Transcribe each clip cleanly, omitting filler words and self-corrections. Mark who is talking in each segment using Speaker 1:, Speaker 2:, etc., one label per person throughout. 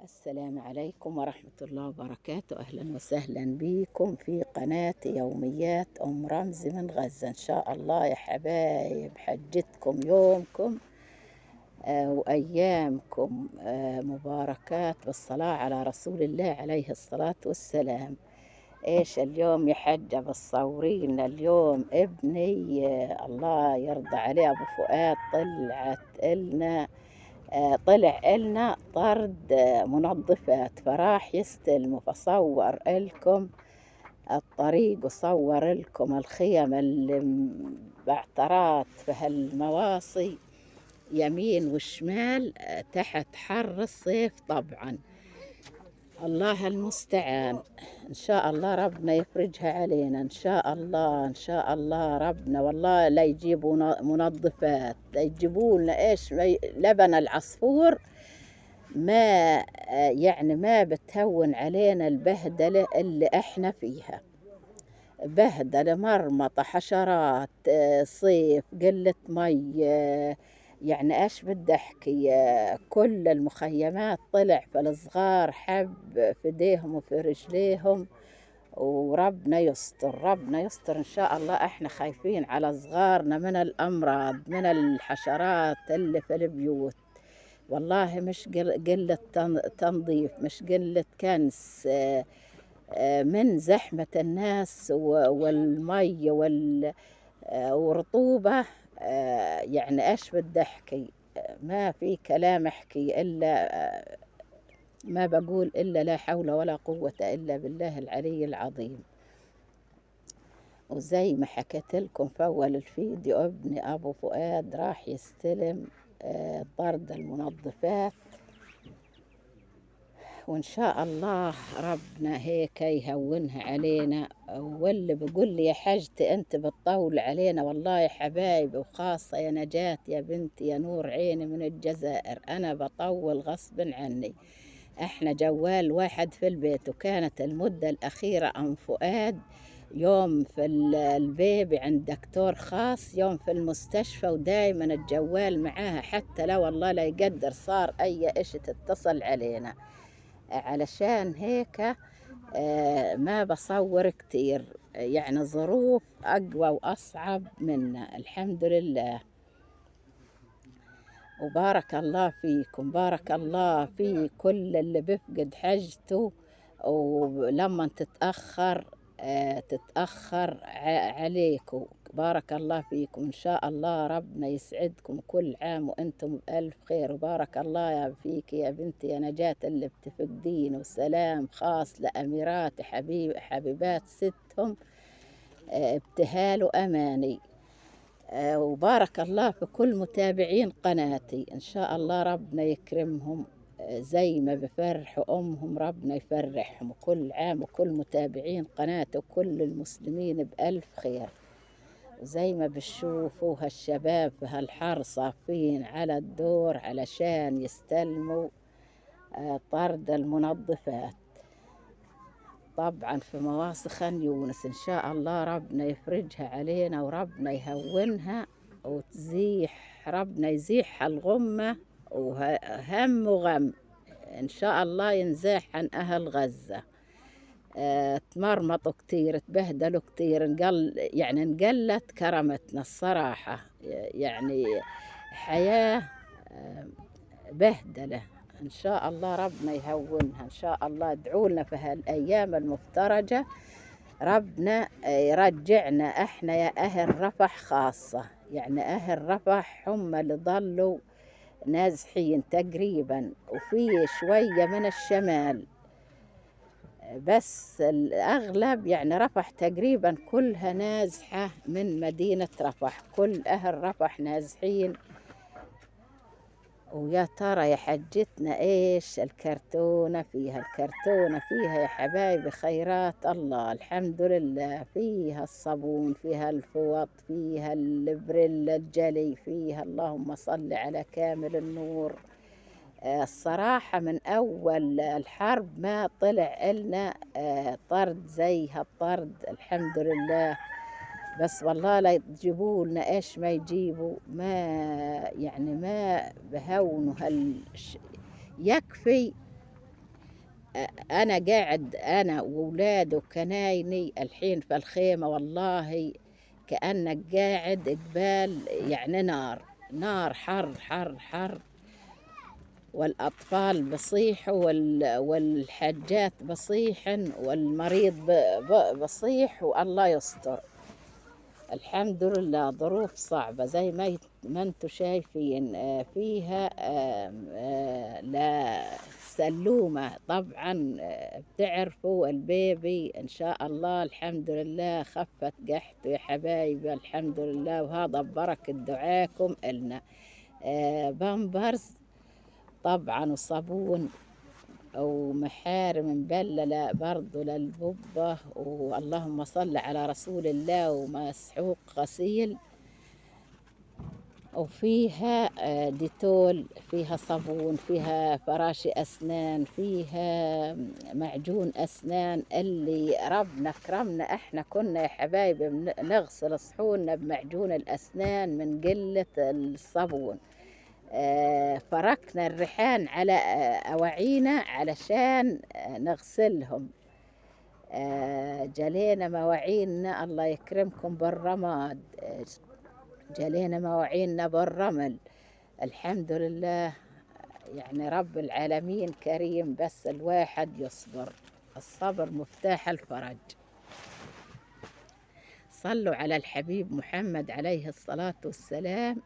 Speaker 1: السلام عليكم ورحمة الله وبركاته. أهلا وسهلا بكم في قناة يوميات أم رمز من غزة. إن شاء الله يا حبايب حجتكم يومكم وأيامكم مباركات بالصلاة على رسول الله عليه الصلاة والسلام. إيش اليوم يا حجة بتصورين؟ اليوم ابني الله يرضى عليه أبو فؤاد طلع إلنا طرد منظفات، فراح يستلموا، فصور إلكم الطريق وصور لكم الخيم اللي بعترات في هالمواصي يمين وشمال تحت حر الصيف طبعا. الله المستعان. إن شاء الله ربنا يفرجها علينا إن شاء الله. إن شاء الله ربنا والله لا يجيبوا منظفات، لا يجيبوا لنا إيش لبن العصفور. ما يعني ما بتهون علينا البهدلة اللي إحنا فيها، بهدلة مرمطة حشرات صيف قلة مي يعني ايش بدي احكي. كل المخيمات طلع فالصغار حب في ايديهم وفي رجليهم، وربنا يستر ربنا يستر ان شاء الله. احنا خايفين على صغارنا من الامراض من الحشرات اللي في البيوت. والله مش قلة تنظيف، مش قلة كنس، من زحمة الناس والمي ورطوبة. يعني ايش بدي احكي، ما في كلام احكي الا ما بقول الا لا حول ولا قوة الا بالله العلي العظيم. وزي ما حكيت لكم في اول الفيديو، ابني ابو فؤاد راح يستلم طرد المنظفات، وإن شاء الله ربنا هيك يهونها علينا. واللي بقول لي يا حاجتي أنت بتطول علينا، والله يا حبايبي وخاصة يا نجاة يا بنتي يا نور عيني من الجزائر، أنا بطول غصب عني. احنا جوال واحد في البيت، وكانت المدة الأخيرة أم فؤاد يوم في البيبي عند دكتور خاص، يوم في المستشفى، ودايما الجوال معاها حتى لو والله لا يقدر صار أي إشي تتصل علينا. علشان هيك ما بصور كتير، يعني ظروف أقوى وأصعب منا الحمد لله. وبارك الله فيكم، بارك الله في كل اللي بفقد حاجته ولما تتأخر عليكم. بارك الله فيكم. إن شاء الله ربنا يسعدكم كل عام وأنتم بألف خير. وبارك الله يا فيك يا بنتي يا نجاة اللي بتفقدين، وسلام خاص لأميرات حبيبات ستهم ابتهال وأماني. وبارك الله في كل متابعين قناتي، إن شاء الله ربنا يكرمهم زي ما بفرحوا أمهم ربنا يفرحهم، وكل عام وكل متابعين قناتي وكل المسلمين بألف خير. وزي ما بتشوفوا هالشباب في هالحر صافين على الدور علشان يستلموا طرد المنظفات طبعا في مواصي خان يونس. إن شاء الله ربنا يفرجها علينا وربنا يهونها وتزيح، ربنا يزيح الغمة وهم وغم إن شاء الله ينزاح عن أهل غزة. تمرمطوا كتير، تبهدلوا كتير، يعني انقلت كرمتنا الصراحة. يعني حياة بهدلة. إن شاء الله ربنا يهونها إن شاء الله. ادعوا لنا في هالأيام المفترجة ربنا يرجعنا احنا يا أهل رفح خاصة، يعني أهل رفح هم اللي ضلوا نازحين تقريبا، وفي شوية من الشمال، بس الأغلب يعني رفح تقريبا كلها نازحة من مدينة رفح، كل أهل رفح نازحين. ويا ترى يا حجتنا ايش الكرتونة فيها؟ الكرتونة فيها يا حبايبي خيرات الله الحمد لله، فيها الصابون، فيها الفوط، فيها البريل الجلي، فيها اللهم صل على كامل النور. الصراحة من أول الحرب ما طلع لنا طرد زي هالطرد الحمد لله. بس والله لا تجيبوا لنا ايش ما يجيبوا، ما يعني ما بهونوا يكفي أنا قاعد أنا وولاد وكنايني الحين في الخيمة، والله كأنك قاعد قبال يعني نار، نار حر حر حر، والأطفال بصيحوا والحجات بصيحن والمريض بصيح، والله يستر. الحمد لله ظروف صعبة زي ما انتم شايفين. فيها لا سلومة طبعا. بتعرفوا البيبي إن شاء الله الحمد لله خفت قحته يا حبايبي الحمد لله، وهذا ببركة دعاكم إلنا. بامبرز طبعا وصابون ومحارم مبللة برضو للببة، واللهم صل على رسول الله، ومسحوق غسيل، وفيها ديتول، فيها صابون، فيها فراشي أسنان، فيها معجون أسنان. اللي ربنا كرمنا احنا كنا يا حبايبي نغسل صحوننا بمعجون الأسنان من قلة الصابون. فركنا الريحان على أواعينا علشان نغسلهم. جلينا مواعيننا الله يكرمكم بالرماد، جلينا مواعيننا بالرمل. الحمد لله يعني رب العالمين كريم، بس الواحد يصبر، الصبر مفتاح الفرج. صلوا على الحبيب محمد عليه الصلاة والسلام،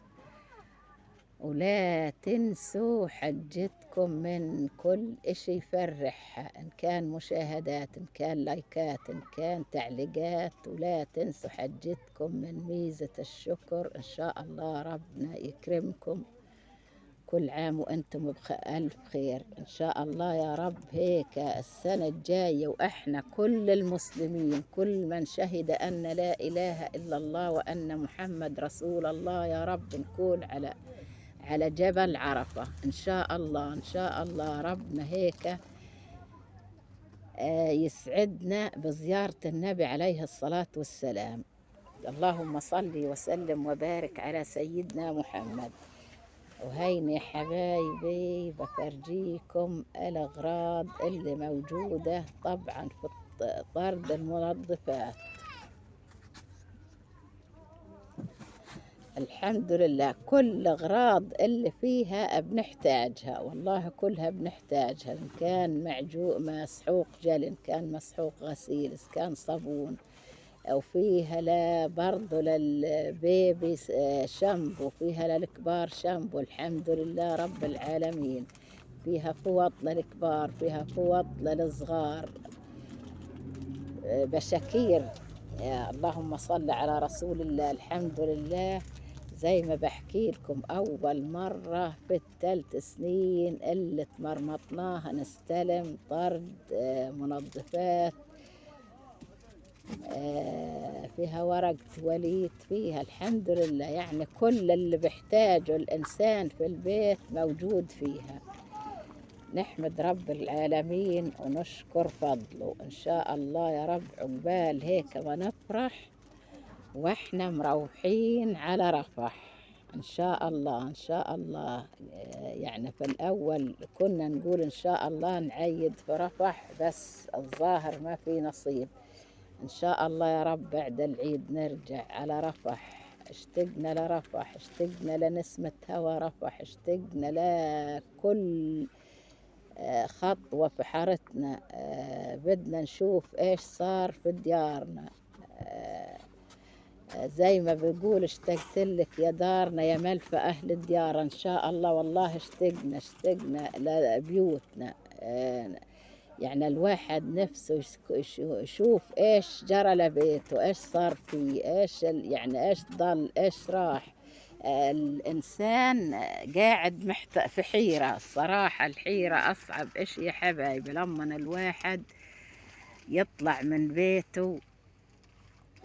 Speaker 1: ولا تنسوا حجتكم من كل إشي يفرحها، إن كان مشاهدات، إن كان لايكات، إن كان تعليقات. ولا تنسوا حجتكم من ميزة الشكر. إن شاء الله ربنا يكرمكم كل عام وأنتم بألف خير إن شاء الله يا رب. هيك السنة الجاية وإحنا كل المسلمين كل من شهد أن لا إله إلا الله وأن محمد رسول الله يا رب نكون على جبل عرفة إن شاء الله. إن شاء الله ربنا هيك يسعدنا بزيارة النبي عليه الصلاة والسلام. اللهم صل وسلم وبارك على سيدنا محمد. وهيني يا حبايبي بفرجيكم الأغراض اللي موجودة طبعا في طرد المنظفات. الحمد لله كل الأغراض اللي فيها بنحتاجها، والله كلها بنحتاجها، إن كان مسحوق جل، إن كان مسحوق غسيل، إن كان صابون، أو فيها برضو للبيبي شامبو، فيها للكبار شامبو الحمد لله رب العالمين. فيها فوط للكبار، فيها فوط للصغار، بشاكير. يا اللهم صل على رسول الله. الحمد لله زي ما بحكي لكم أول مرة في ال3 سنين اللي تمرمطناها نستلم طرد منظفات فيها ورق تواليت، فيها الحمد لله يعني كل اللي بيحتاجه الإنسان في البيت موجود فيها. نحمد رب العالمين ونشكر فضله إن شاء الله يا رب. عقبال هيك ونفرح واحنا مروحين على رفح إن شاء الله. إن شاء الله يعني في الأول كنا نقول إن شاء الله نعيد في رفح، بس الظاهر ما في نصيب. إن شاء الله يا رب بعد العيد نرجع على رفح. اشتقنا لرفح، اشتقنا لنسمة هوا رفح، اشتقنا لكل خطوة في حارتنا. بدنا نشوف إيش صار في ديارنا. زي ما بيقول اشتقت لك يا دارنا يا ملفة أهل الديار. إن شاء الله والله اشتقنا لبيوتنا. يعني الواحد نفسه يشوف إيش جرى لبيته، إيش صار فيه، إيش يعني إيش ضل، إيش راح. الإنسان قاعد في حيرة الصراحة. الحيرة أصعب إشي يا حبايبي لما الواحد يطلع من بيته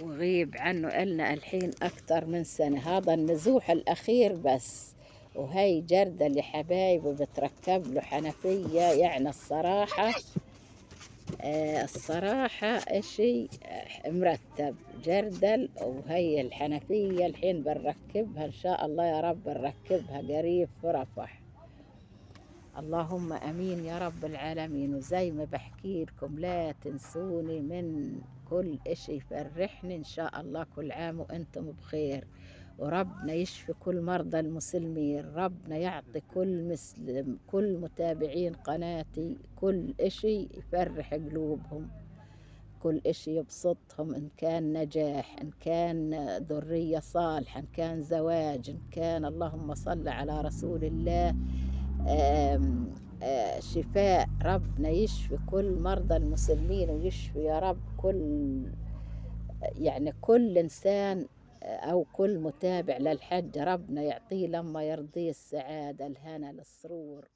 Speaker 1: وغيب عنه إلنا الحين أكتر من سنة. هذا النزوح الأخير بس، وهي جردل يا حبايبي بتركب له حنفية. يعني الصراحة إشي مرتب جردل. وهي الحنفية الحين بنركبها إن شاء الله يا رب، نركبها قريب في رفح. اللهم امين يا رب العالمين. وزي ما بحكي لكم لا تنسوني من كل اشي يفرحني. ان شاء الله كل عام وانتم بخير، وربنا يشفي كل مرضى المسلمين، ربنا يعطي كل مسلم كل متابعين قناتي كل اشي يفرح قلوبهم، كل إشي يبسطهم، إن كان نجاح، إن كان ذرية صالحة، إن كان زواج، إن كان اللهم صل على رسول الله آم، شفاء. ربنا يشفي كل مرضى المسلمين، ويشفي يا رب كل يعني كل إنسان أو كل متابع للحج، ربنا يعطيه لما يرضيه السعادة الهنا السرور.